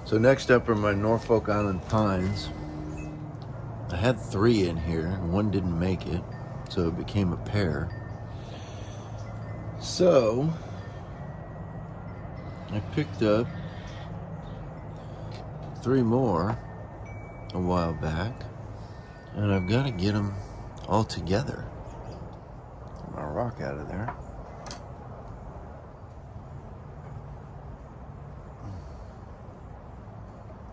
So next up are my Norfolk Island Pines. I had 3 in here and one didn't make it, so it became a pair. So I picked up 3 more a while back, and I've got to get them all together. Get my rock out of there.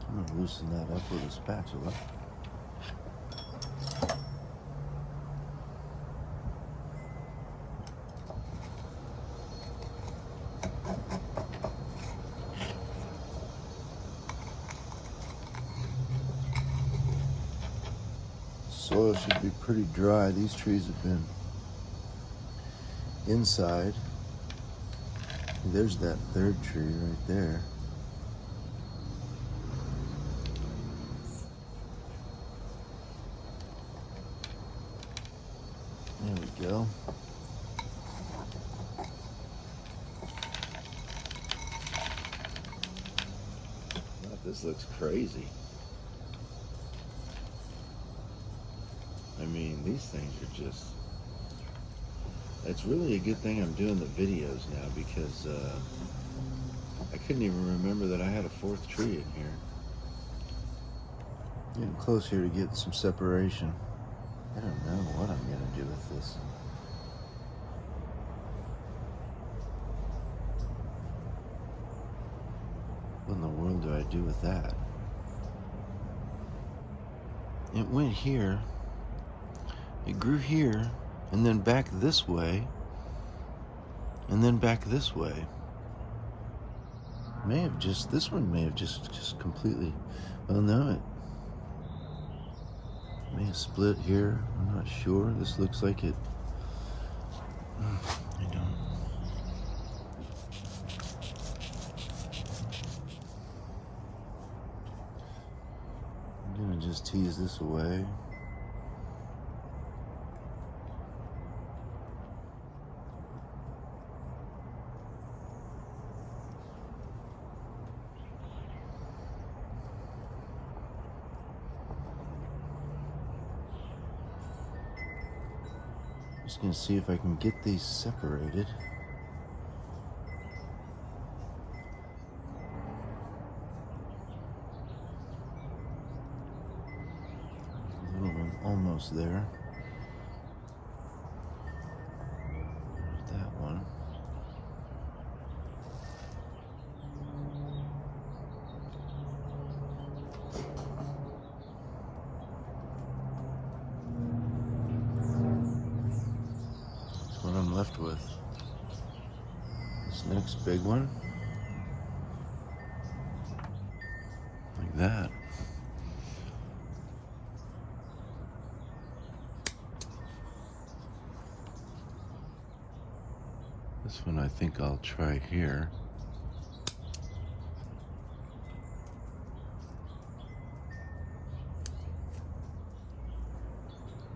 I'm going to loosen that up with a spatula. Soil should be pretty dry. These trees have been inside. There's that third tree right there. There we go. This looks crazy. I mean, these things are just... It's really a good thing I'm doing the videos now, because I couldn't even remember that I had a 4th tree in here. Getting close here to get some separation. I don't know what I'm going to do with this. What in the world do I do with that? It went here, it grew here, and then back this way, and then back this way. This one may have just completely, well, no, it may have split here. I'm not sure. This looks like it. I don't. I'm gonna just tease this away. Just gonna see if I can get these separated. A little one almost there. There's that one. What I'm left with. This next big one. Like that. This one I think I'll try here.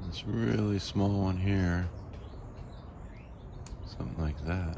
This really small one here. Something like that.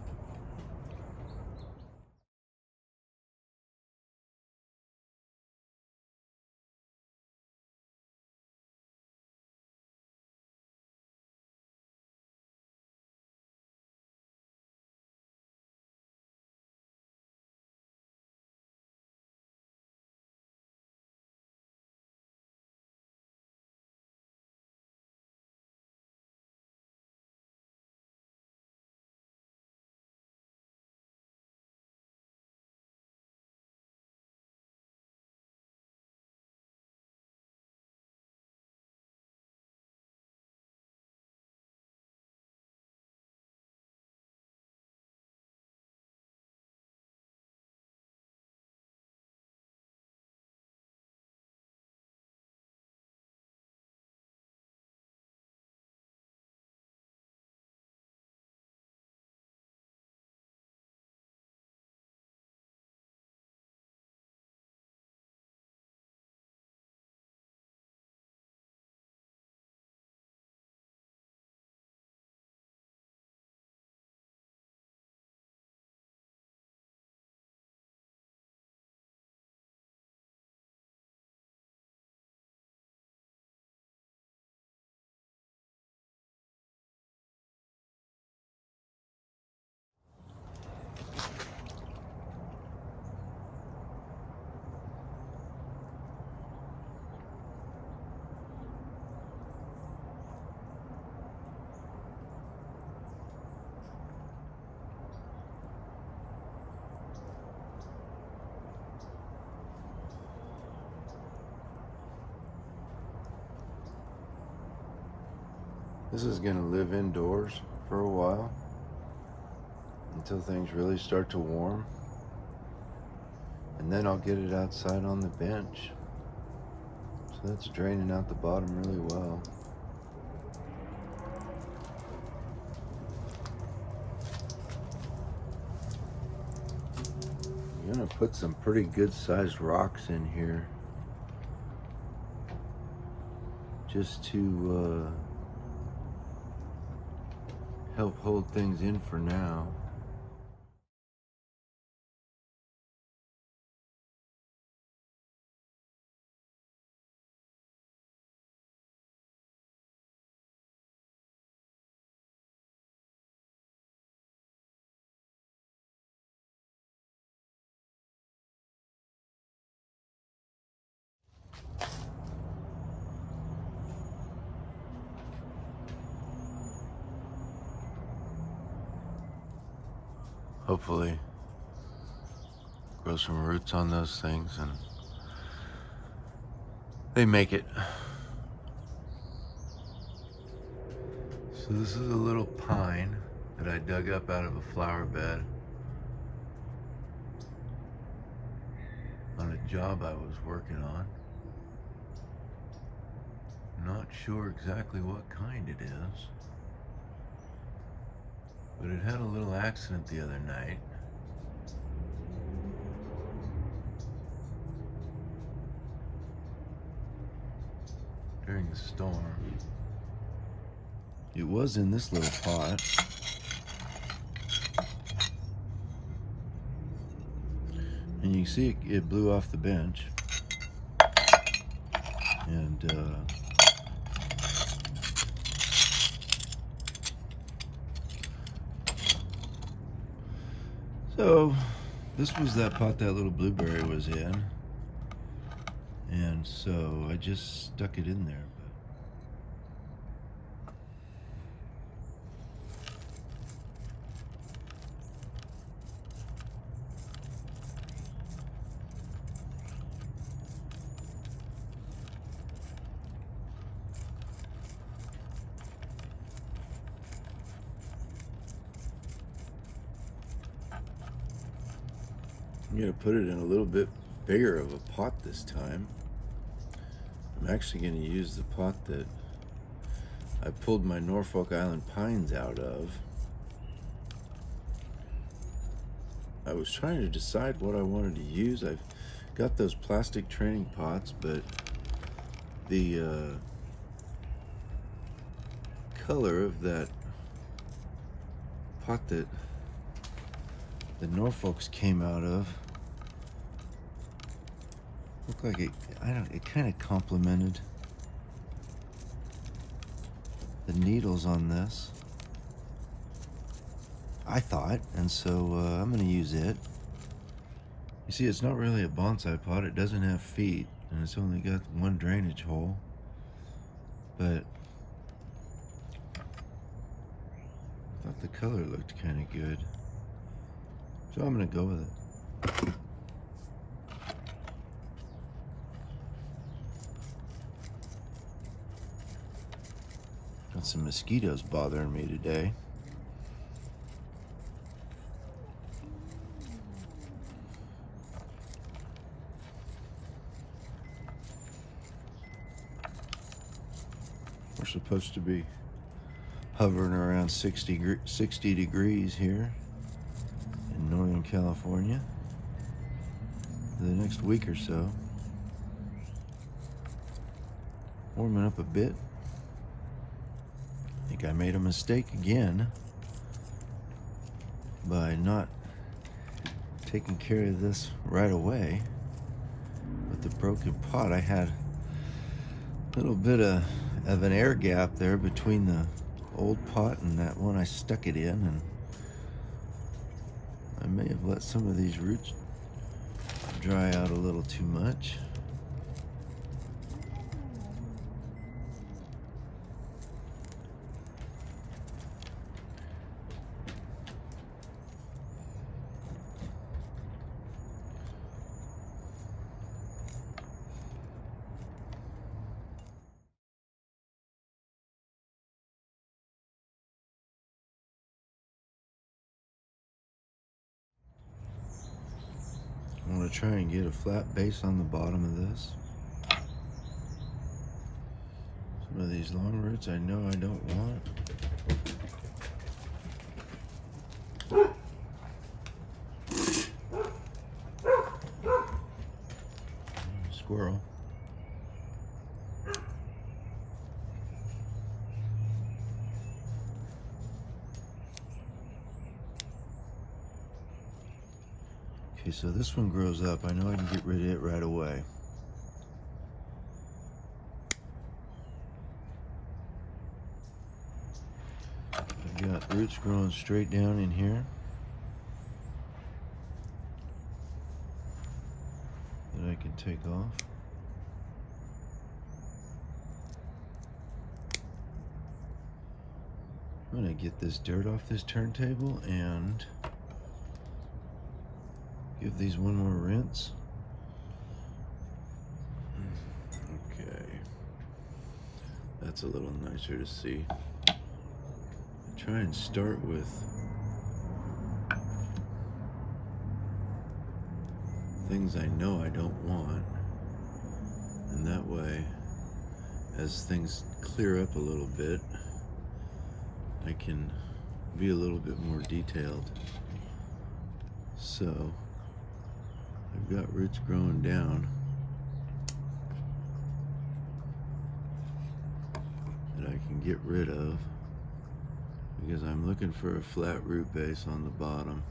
This is going to live indoors for a while until things really start to warm, and then I'll get it outside on the bench. So that's draining out the bottom really well. I'm going to put some pretty good sized rocks in here just to help hold things in for now. Hopefully grow some roots on those things and they make it. So this is a little pine that I dug up out of a flower bed on a job I was working on. Not sure exactly what kind it is, but it had a little accident the other night. During the storm. It was in this little pot. And you can see it blew off the bench. And so this was that pot that little blueberry was in. And so I just stuck it in there. I'm going to put it in a little bit bigger of a pot this time. I'm actually going to use the pot that I pulled my Norfolk Island Pines out of. I was trying to decide what I wanted to use. I've got those plastic training pots, but the color of that pot that the Norfolks came out of looked like it kind of complemented the needles on this, I thought, and so I'm going to use it. You see, it's not really a bonsai pot. It doesn't have feet, and it's only got one drainage hole, but I thought the color looked kind of good, so I'm going to go with it. Got some mosquitoes bothering me today. We're supposed to be hovering around 60 degrees here in Northern California for the next week or so. Warming up a bit. I think I made a mistake again by not taking care of this right away. With the broken pot, I had a little bit of an air gap there between the old pot and that one I stuck it in, and I may have let some of these roots dry out a little too much. to try and get a flat base on the bottom of this. Some of these long roots I know I don't want. Squirrel. Okay, so this one grows up. I know I can get rid of it right away. I've got roots growing straight down in here that I can take off. I'm gonna get this dirt off this turntable and give these one more rinse. Okay, that's a little nicer to see. Try and start with things I know I don't want, and that way, as things clear up a little bit, I can be a little bit more detailed. So I've got roots growing down that I can get rid of because I'm looking for a flat root base on the bottom.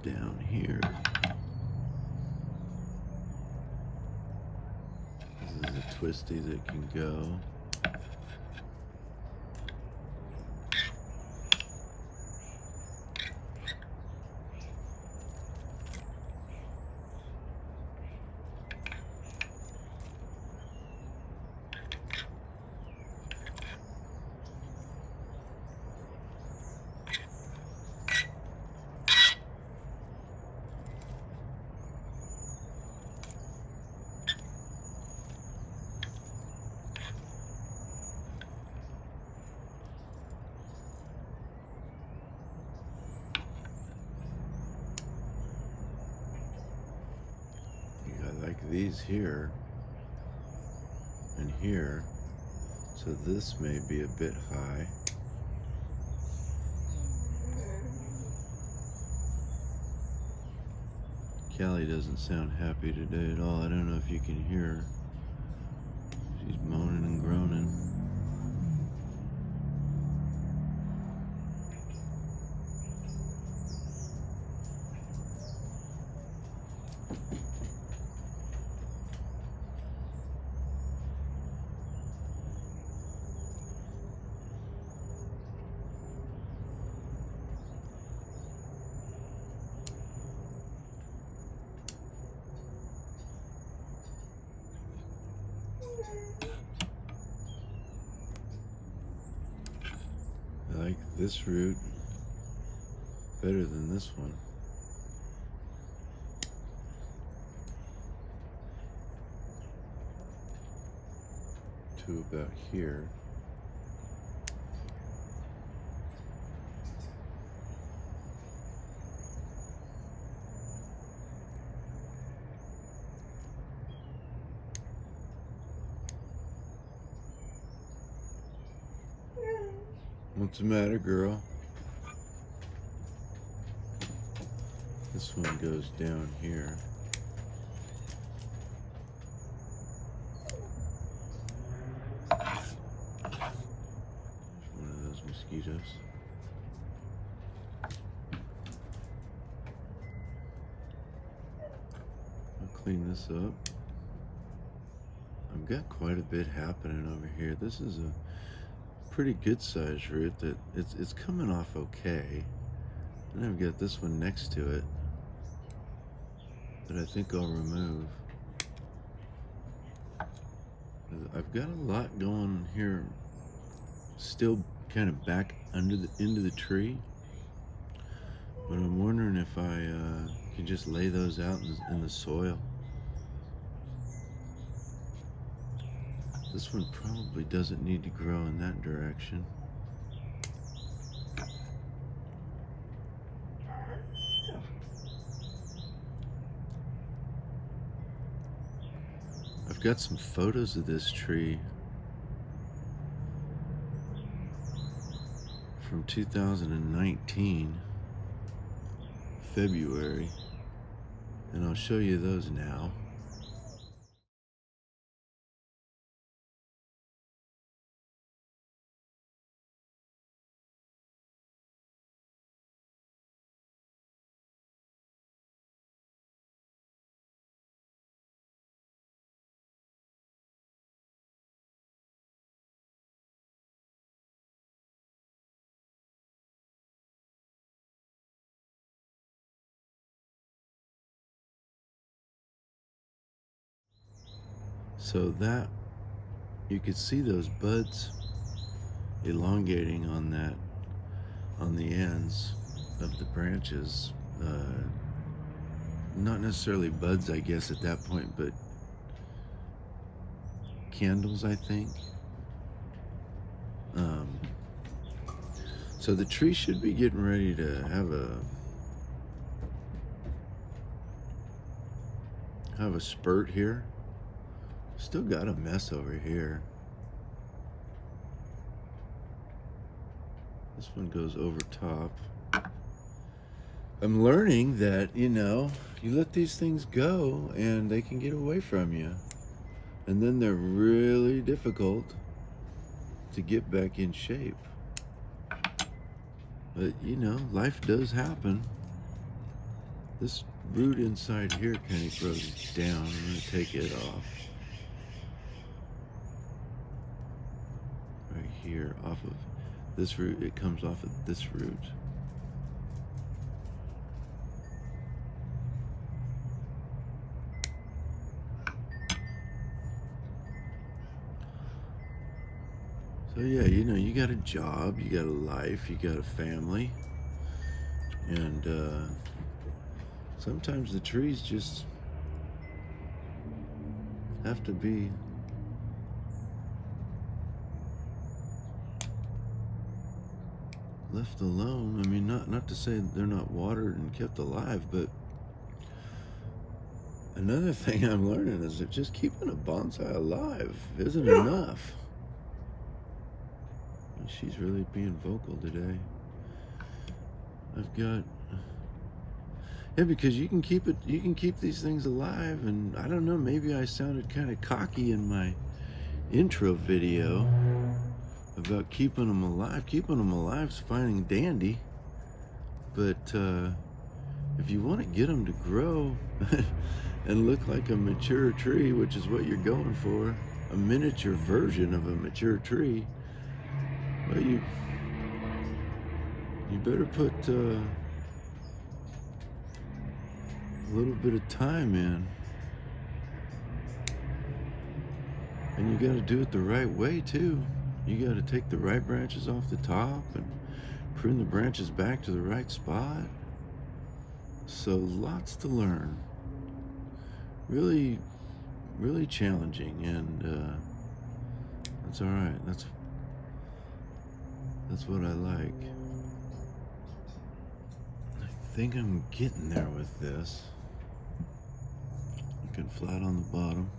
Down here. This is a twisty that can go. Like these here and here, so this may be a bit high. Callie doesn't sound happy today at all. I don't know if you can hear her. She's moaning and groaning. I like this root better than this one. To about here. What's the matter, girl? This one goes down here. There's one of those mosquitoes. I'll clean this up. I've got quite a bit happening over here. This is a pretty good sized root that it's coming off okay. And I've got this one next to it that I think I'll remove. I've got a lot going here, still kind of back into the tree, but I'm wondering if I can just lay those out in the soil. This one probably doesn't need to grow in that direction. I've got some photos of this tree from 2019, February, and I'll show you those now. So that, you could see those buds elongating on the ends of the branches. Not necessarily buds, I guess, at that point, but candles, I think. So the tree should be getting ready to have a spurt here. Still got a mess over here. This one goes over top. I'm learning that, you let these things go and they can get away from you. And then they're really difficult to get back in shape. But, life does happen. This root inside here kind of grows down. I'm going to take it off. Right here, off of this root. It comes off of this root. So yeah, you got a job, you got a life, you got a family, and sometimes the trees just have to be left alone. I mean, not to say they're not watered and kept alive, but another thing I'm learning is that just keeping a bonsai alive isn't enough. She's really being vocal today. Because you can keep these things alive, and I don't know, maybe I sounded kind of cocky in my intro video about keeping them alive. Keeping them alive is fine and dandy, but if you want to get them to grow and look like a mature tree, which is what you're going for, a miniature version of a mature tree, well, you better put a little bit of time in, and you got to do it the right way too. You got to take the right branches off the top and prune the branches back to the right spot. So lots to learn. Really, really challenging, and that's all right. That's what I like. I think I'm getting there with this. Looking flat on the bottom.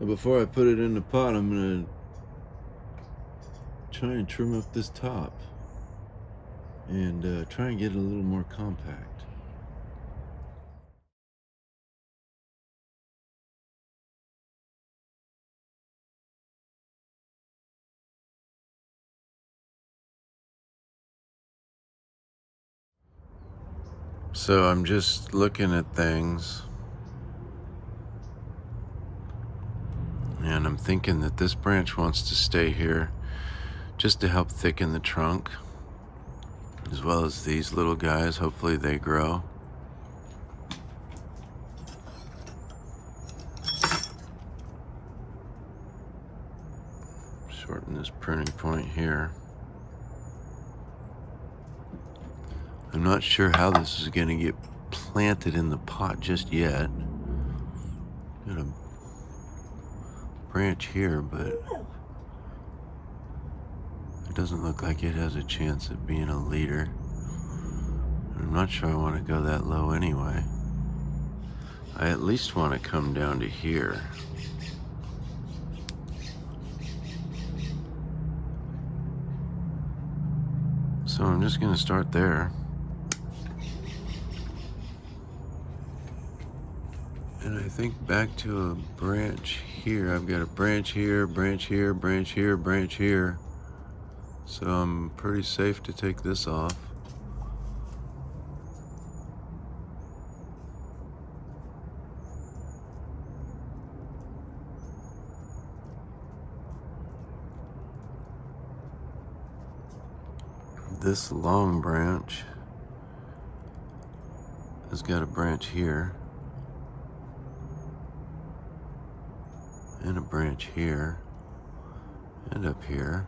Now before I put it in the pot, I'm gonna try and trim up this top and try and get it a little more compact. So I'm just looking at things And I'm thinking that this branch wants to stay here just to help thicken the trunk, as well as these little guys. Hopefully they grow. Shorten this pruning point here. I'm not sure how this is going to get planted in the pot just yet. Got a branch here, but it doesn't look like it has a chance of being a leader. I'm not sure I want to go that low anyway. I at least want to come down to here. So I'm just going to start there. And I think back to a branch here. I've got a branch here, branch here, branch here, branch here. So I'm pretty safe to take this off. This long branch has got a branch here, and a branch here, and up here.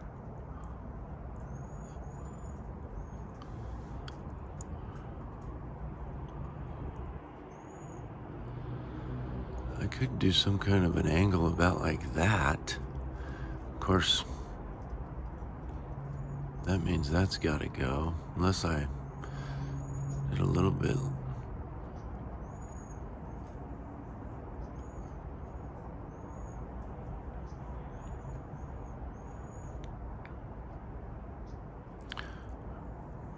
I could do some kind of an angle about like that. Of course, that means that's got to go, unless I did a little bit.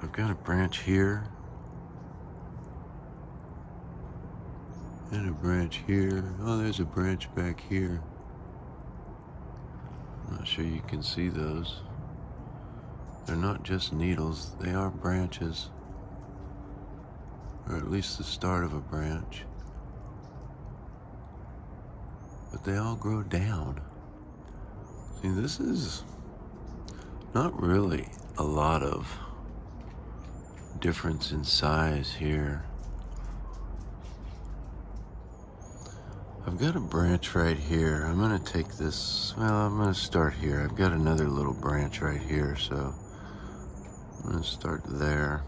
I've got a branch here, and a branch here. Oh, there's a branch back here. I'm not sure you can see those. They're not just needles, they are branches, or at least the start of a branch. But they all grow down. See, this is not really a lot of difference in size here. I've got a branch right here. I'm gonna take this, well, I'm gonna start here. I've got another little branch right here, so I'm gonna start there.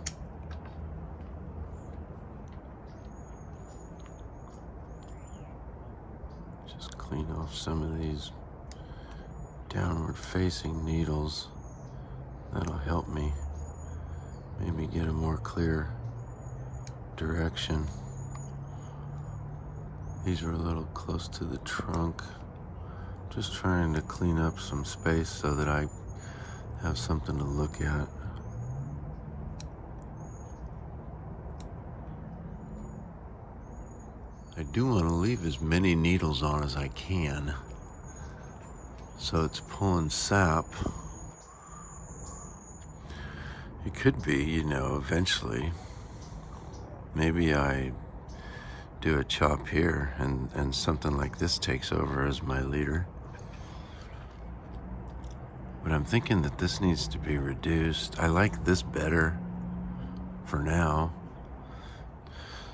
Just clean off some of these downward facing needles. That'll help me maybe get a more clear direction. These are a little close to the trunk. Just trying to clean up some space so that I have something to look at. I do want to leave as many needles on as I can, so it's pulling sap. It could be, you know, eventually, maybe I do a chop here and something like this takes over as my leader. But I'm thinking that this needs to be reduced. I like this better for now.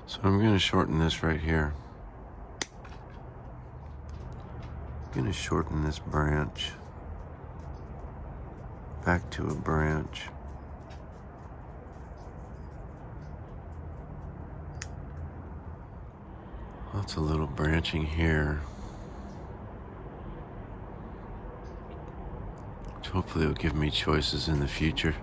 So I'm gonna shorten this right here. I'm gonna shorten this branch back to a branch. Lots of little branching here, which hopefully will give me choices in the future.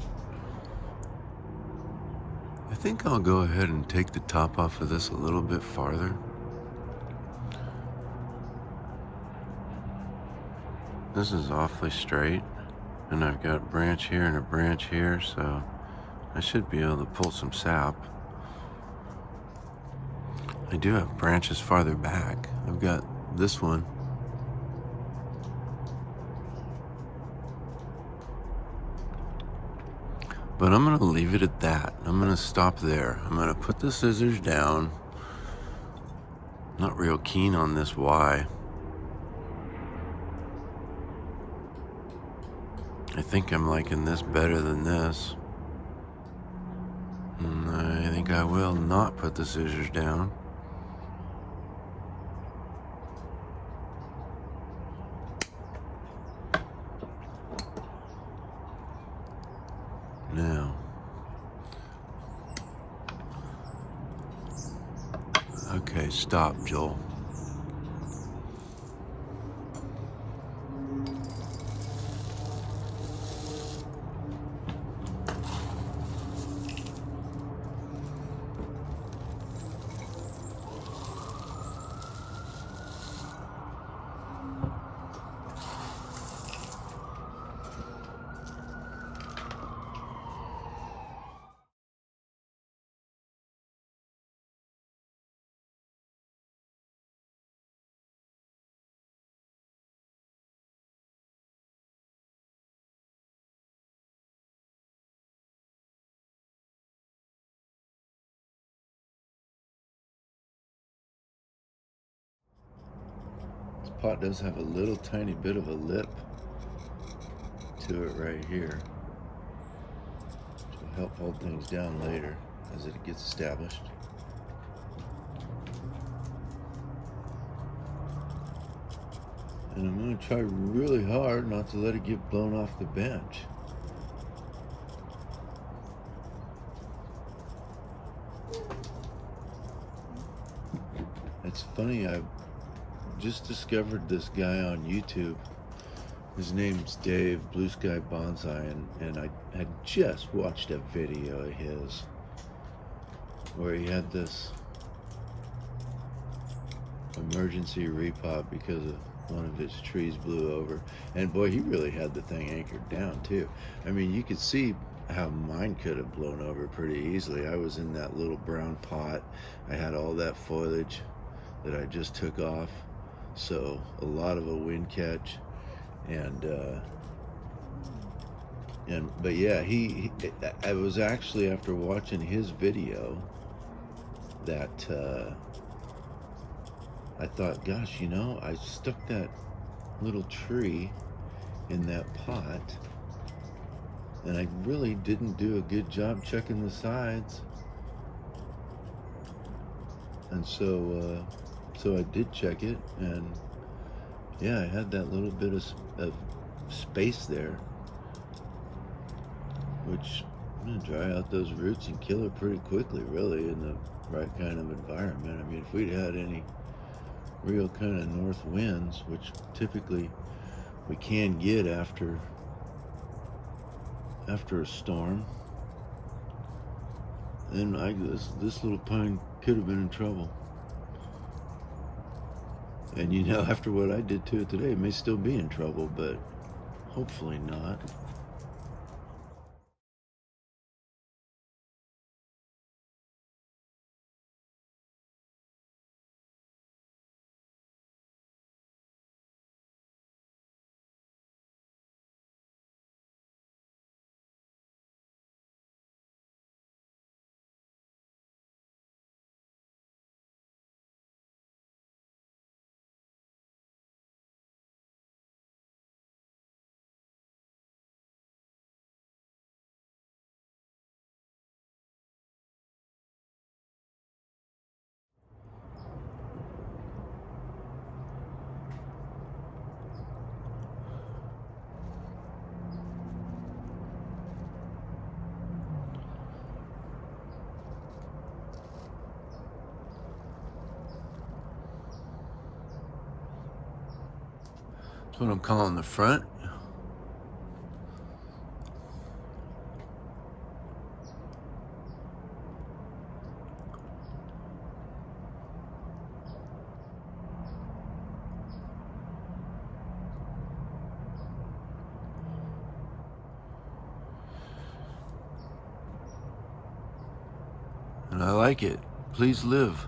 I think I'll go ahead and take the top off of this a little bit farther. This is awfully straight, and I've got a branch here and a branch here, so I should be able to pull some sap. I do have branches farther back. I've got this one. But I'm gonna leave it at that. I'm gonna stop there. I'm gonna put the scissors down. Not real keen on this Y. I think I'm liking this better than this. I think I will not put the scissors down. Now, okay, stop, Joel. This pot does have a little tiny bit of a lip to it right here, which will help hold things down later as it gets established. And I'm going to try really hard not to let it get blown off the bench. It's funny, I just discovered this guy on YouTube. His name's Dave, Blue Sky Bonsai, and I had just watched a video of his where he had this emergency repot because of one of his trees blew over. And boy, he really had the thing anchored down too. I mean, you could see how mine could have blown over pretty easily. I was in that little brown pot. I had all that foliage that I just took off, so a lot of a wind catch. But yeah, I was actually, after watching his video, that I thought, gosh, you know, I stuck that little tree in that pot and I really didn't do a good job checking the sides. And so I did check it, and yeah, I had that little bit of space there, which I'm gonna dry out those roots and kill it pretty quickly, really, in the right kind of environment. I mean, if we'd had any real kind of north winds, which typically we can get after a storm, then this little pine could have been in trouble. And you know, after what I did to it today, it may still be in trouble, but hopefully not. That's what I'm calling the front. And I like it. Please live.